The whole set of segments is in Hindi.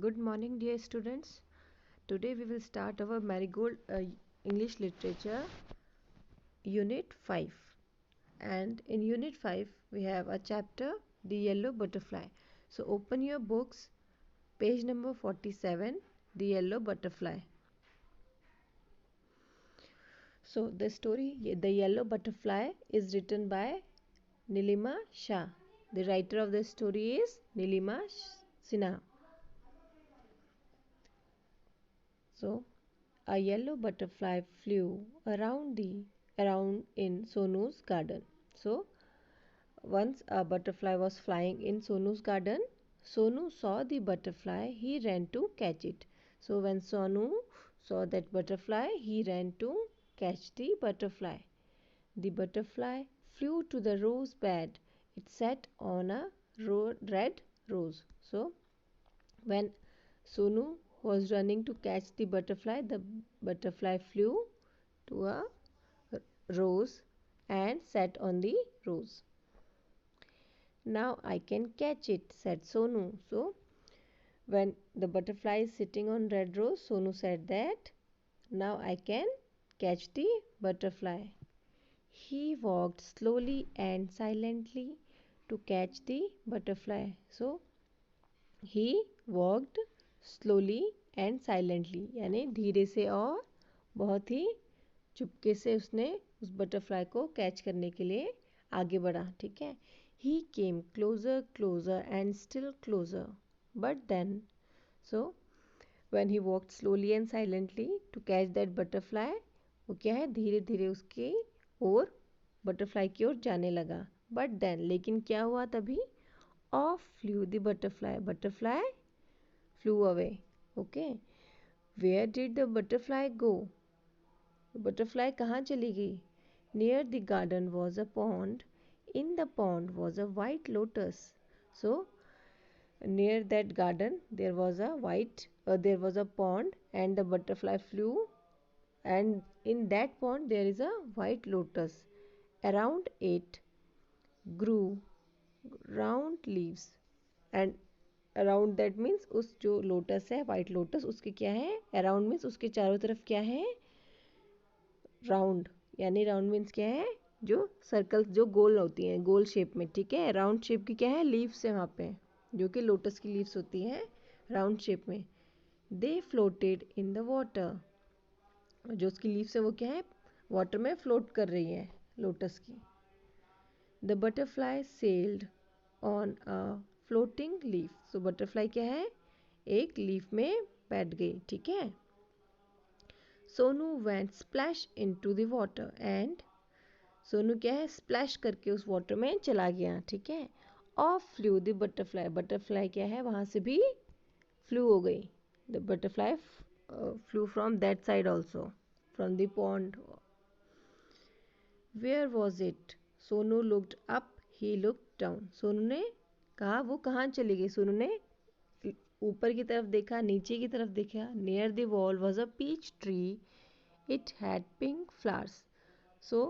Good morning, dear students. Today we will start our Marigold English Literature Unit 5. And in Unit 5, we have a chapter, The Yellow Butterfly. So open your books, page number 47, The Yellow Butterfly. So the story, The Yellow Butterfly, is written by Nilima Shah. The writer of the story is Nilima Sinha. So, a yellow butterfly flew around in Sonu's garden. So, once a butterfly was flying in Sonu's garden. Sonu saw the butterfly. He ran to catch it. So, when Sonu saw that butterfly, he ran to catch the butterfly. The butterfly flew to the rose bed. It sat on a red rose. So, when Sonu was running to catch the butterfly flew to a rose and sat on the rose. Now I can catch it, said Sonu. So, when the butterfly is sitting on red rose, Sonu said that now I can catch the butterfly. He walked slowly and silently to catch the butterfly. So, he walked slowly and silently यानी धीरे से और बहुत ही चुपके से उसने उस बटरफ्लाई को कैच करने के लिए आगे बढ़ा. ठीक है. He came closer closer and still closer but then so when he walked slowly and silently to catch that butterfly वो क्या है धीरे धीरे उसकी ओर बटरफ्लाई की ओर जाने लगा. बट देन लेकिन क्या हुआ तभी of flu the butterfly flew away. Okay. Where did the butterfly go? Butterfly कहाँ चली गई? Near the garden was a pond. In the pond was a white lotus. So near that garden there was a pond and the butterfly flew, and in that pond there is a white lotus. Around it grew round leaves, and around that means उस जो लोटस है वाइट लोटस उसके क्या है अराउंड मीन्स उसके चारों तरफ क्या है राउंड. यानी राउंड मीन्स क्या है जो सर्कल जो गोल होती हैं गोल शेप में. ठीक है. राउंड शेप की क्या है लीव्स है वहाँ पे जो कि लोटस की लीव्स होती हैं राउंड शेप में. दे फ्लोटेड इन द वाटर. जो उसकी लीव्स है वो क्या है वाटर में फ्लोट कर रही है लोटस की. The butterfly sailed on a floating leaf. So butterfly क्या है एक लीफ में बैठ गई. ठीक है. Sonu went splash into the water and Sonu क्या है स्प्लैश करके उस वाटर में चला गया. ठीक है. ऑफ फ्लू द बटरफ्लाई क्या है वहाँ से भी फ्लू हो गई. The butterfly flew from that side also from the pond. Where was it? Sonu looked up, he looked down. Sonu ने कहा वो कहाँ चली गई. सोनू ने ऊपर की तरफ देखा नीचे की तरफ देखा. Near the wall was a peach tree. It had pink flowers. So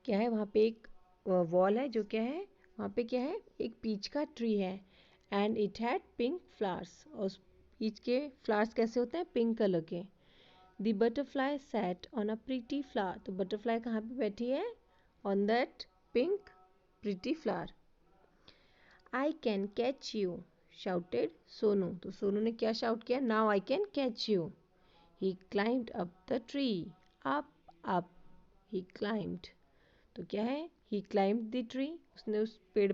क्या है वहाँ पे एक वॉल है जो क्या है वहाँ पे क्या है एक पीच का ट्री है. And it had pink flowers. और उस पीच के फ्लावर्स कैसे होते हैं पिंक कलर के. The butterfly sat on a pretty flower. तो बटरफ्लाई कहाँ पे बैठी है on that pink pretty flower. I can catch you shouted Sonu. तो सोनू ने क्या शाउट किया now I can catch you. He climbed up the tree. Up up he climbed. तो क्या है ही क्लाइंब्ड द ट्री. उसने उस पेड़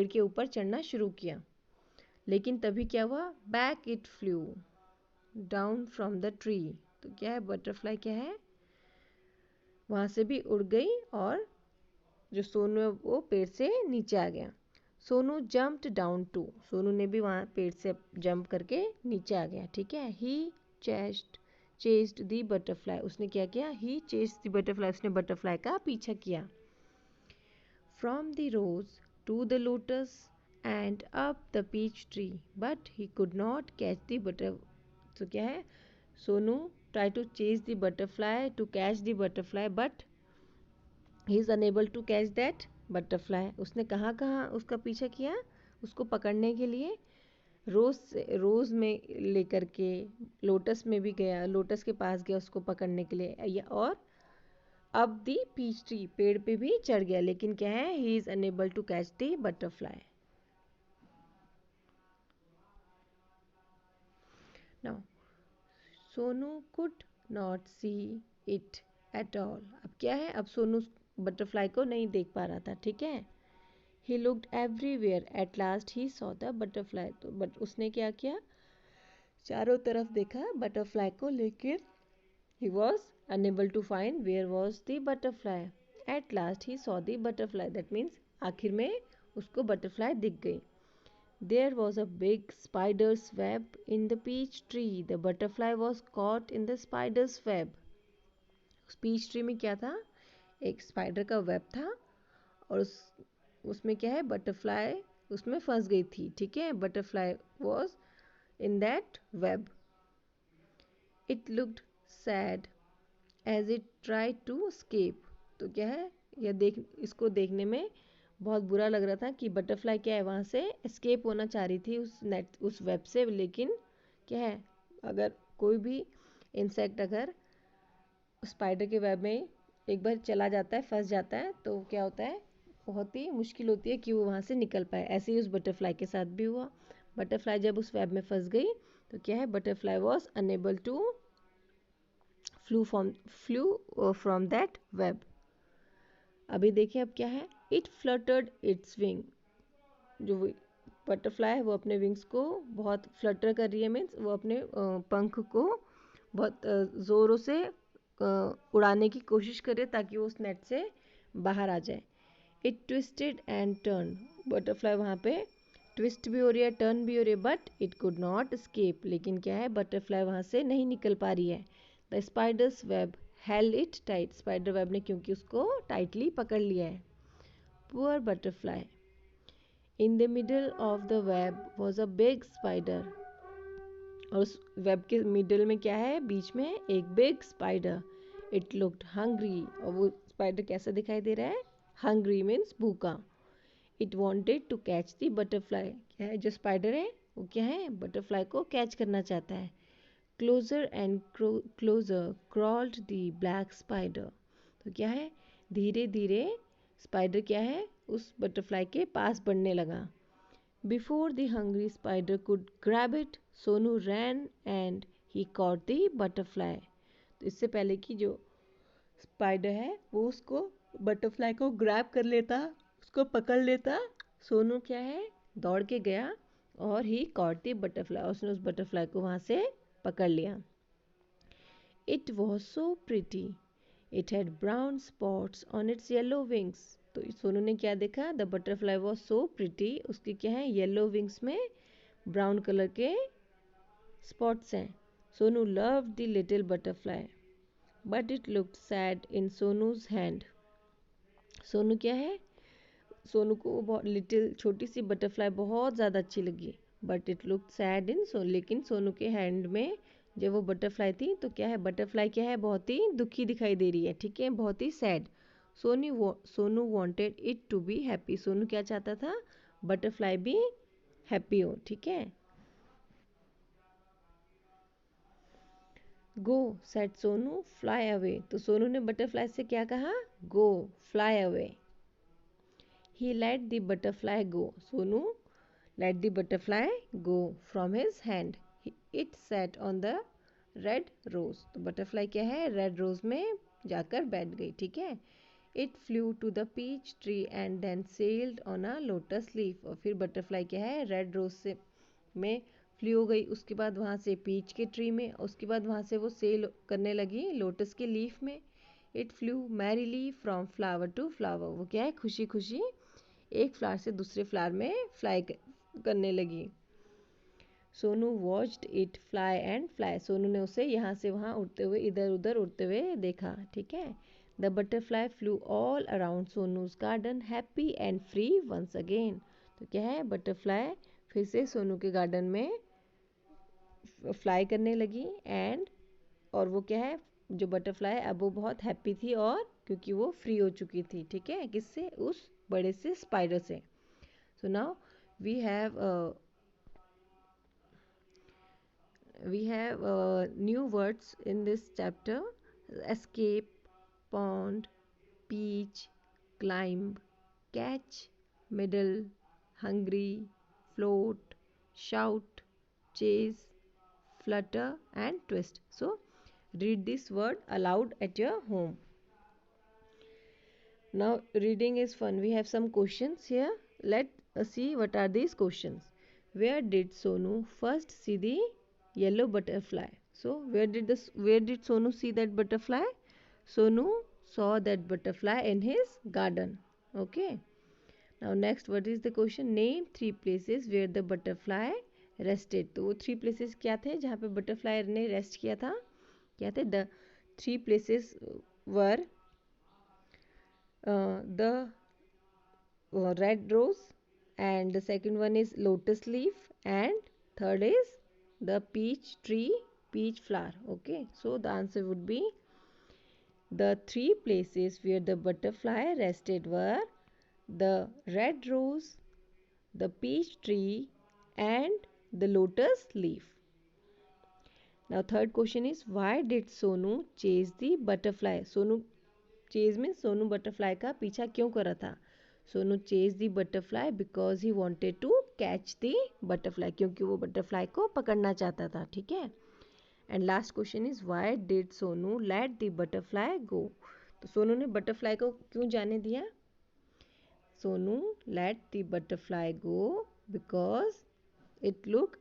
के ऊपर चढ़ना शुरू किया. लेकिन तभी क्या हुआ back it flew down from the tree. तो क्या है बटरफ्लाई क्या है वहाँ से भी उड़ गई और जो सोनू है वो पेड़ से नीचे आ गया. Sonu jumped down too. Sonu ने भी वहाँ पेड़ से जंप करके नीचे आ गया. ठीक है. He chased the butterfly. उसने क्या किया ही चेस्ड द बटरफ्लाई. उसने बटरफ्लाई का पीछा किया. From the rose to the lotus and up the peach tree but he could not catch the butter. तो क्या है Sonu try to chase the butterfly to catch the butterfly but he is unable to catch that butterfly. उसने कहाँ कहाँ उसका पीछा किया उसको पकड़ने के लिए. रोज में लेकर के लोटस में भी गया, लोटस के पास गया उसको पकड़ने के लिए और अब दी पीच ट्री, पेड़ पे भी चढ़ गया, लेकिन क्या है, he is unable to catch the butterfly. Now Sonu could not see it at all. अब क्या है, अब सोनू बटरफ्लाई को नहीं देख पा रहा था. ठीक है. He looked everywhere, at last he saw the butterfly. तो बट उसने क्या किया, चारों तरफ देखा बटरफ्लाई को, लेकिन he was unable to find where was the butterfly. At last he saw the butterfly. That means आखिर में उसको बटरफ्लाई दिख गई. There was a big spider's web in the peach tree. The butterfly was caught in the spider's web. उस पीच ट्री में क्या था, एक स्पाइडर का वेब था और उसमें क्या है, बटरफ्लाई उसमें फंस गई थी. ठीक है. Butterfly was in that web. It looked sad as it try to escape. तो क्या है, यह इसको देखने में बहुत बुरा लग रहा था कि बटरफ्लाई क्या है, वहाँ से एस्केप होना चाह रही थी उस वेब से. लेकिन क्या है, अगर कोई भी इंसेक्ट अगर स्पाइडर के वेब में एक बार चला जाता है, फंस जाता है, तो क्या होता है, बहुत ही मुश्किल होती है कि वो वहाँ से निकल पाए. ऐसे ही उस बटरफ्लाई के साथ भी हुआ. बटरफ्लाई जब उस वेब में फंस गई तो क्या है, butterfly was unable to flew from that web. अभी देखिए अब क्या है, it fluttered its wing. जो बटरफ्लाई है वो अपने विंग्स को बहुत फ्लटर कर रही है, मीन्स वो अपने पंख को बहुत ज़ोरों से उड़ाने की कोशिश कर रही है ताकि वो उस नेट से बाहर आ जाए. It twisted and turn. Butterfly वहाँ पे ट्विस्ट भी हो रही है, टर्न भी हो रही है, but it could not escape. लेकिन क्या है, बटरफ्लाई वहाँ से नहीं निकल पा रही है. The spiders web held it tight. Spider web ने क्योंकि उसको टाइटली पकड़ लिया है. Poor butterfly. In the middle of the web was a big spider. और उस वेब के मिडल में क्या है, बीच में एक big spider. It looked hungry. और वो स्पाइडर कैसा दिखाई दे रहा है, हंग्री मीन्स भूखा. It wanted to catch the butterfly. क्या है, जो स्पाइडर है वो क्या है, बटरफ्लाई को कैच करना चाहता है. Closer and closer crawled the black spider. तो क्या है, धीरे धीरे स्पाइडर क्या है, उस बटरफ्लाई के पास बढ़ने लगा. Before the hungry spider could grab it, Sonu ran and he caught the butterfly. तो इससे पहले कि जो स्पाइडर है वो उसको बटरफ्लाई को ग्रैब कर लेता, उसको पकड़ लेता, सोनू क्या है, दौड़ के गया और ही कॉट द बटरफ्लाई. उसने उस बटरफ्लाई को वहाँ से पकड़ लिया. It was so pretty. It had brown spots on it's yellow wings. तो सोनू ने क्या देखा, the butterfly was so pretty. उसके क्या है, येलो विंग्स में ब्राउन कलर के स्पॉट्स हैं. Sonu love the little butterfly but it looked sad in सोनूज hand. Sonu क्या है, सोनू को वो बहुत लिटिल छोटी सी बटरफ्लाई बहुत ज़्यादा अच्छी लगी, बट इट लुक सैड इन लेकिन सोनू के हैंड में जब वो बटरफ्लाई थी तो क्या है, बटरफ्लाई क्या है, बहुत ही दुखी दिखाई दे रही है. ठीक है, बहुत ही sad. Sonu wanted it to be happy. Sonu क्या चाहता था, बटरफ्लाई भी हैप्पी हो. ठीक है. Go said Sonu fly away. तो सोनू ने बटरफ्लाई से क्या कहा, go fly away. He let the butterfly go. Sonu let the butterfly go from his hand. It sat on the red rose. तो butterfly क्या है, red rose में जाकर बैठ गई. ठीक है. It flew to the peach tree and then sailed on a lotus leaf. और फिर butterfly क्या है, red rose से में फ्ली हो गई, उसके बाद वहाँ से पीच के ट्री में, उसके बाद वहाँ से वो सेल करने लगी लोटस के लीफ में. It flew merrily from flower to flower. वो क्या है, खुशी खुशी एक फ्लावर से दूसरे फ्लावर में फ्लाई करने लगी. Sonu watched it fly and fly. Sonu ने उसे यहाँ से वहाँ उड़ते हुए, इधर उधर उड़ते हुए देखा. ठीक है. The butterfly flew all around Sonu's garden happy and free once again. तो क्या है, बटरफ्लाई फिर से सोनू के गार्डन में फ्लाई करने लगी और वो क्या है, जो बटरफ्लाई अब वो बहुत हैप्पी थी, और क्योंकि वो फ्री हो चुकी थी. ठीक है, किससे, उस बड़े से स्पाइडर से. So now we have We have new words in this chapter: escape, pond, peach, climb, catch, middle, hungry, float, shout, chase, flutter, and twist. So, read this word aloud at your home. Now, reading is fun. We have some questions here. Let us see what are these questions. Where did Sonu first see the yellow butterfly? So, where did Sonu see that butterfly? Sonu saw that butterfly in his garden. Okay. Now next, what is the question? Name three places where the butterfly rested. तो वो थ्री प्लेसेस क्या थे जहाँ पे बटरफ्लाई ने रेस्ट किया था? क्या थे? The three places were the red rose, and the second one is lotus leaf, and third is the peach tree, peach flower. Okay, so the answer would be the three places where the butterfly rested were the red rose, the peach tree, and the lotus leaf. Now third question is, why did Sonu chase the butterfly? Sonu chase means Sonu butterfly का पीछा क्यों कर रहा था? Sonu chased the butterfly because he wanted to catch the butterfly, क्योंकि वो butterfly को पकड़ना चाहता था. ठीक है. And last question is, why did Sonu let the butterfly go? तो सोनू ने बटरफ्लाई को क्यों जाने दिया? Sonu let the butterfly go because it look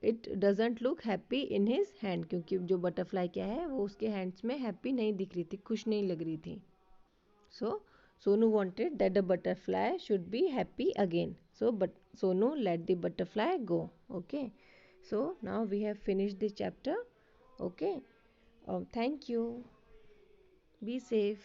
it doesn't look happy in his hand, क्योंकि जो बटरफ्लाई क्या है वो उसके हैंड्स में हैप्पी नहीं दिख रही थी, खुश नहीं लग रही थी. So Sonu wanted that the butterfly should be happy again. So but Sonu let the butterfly go. Okay. So now we have finished the chapter. Okay. Thank you. Be safe.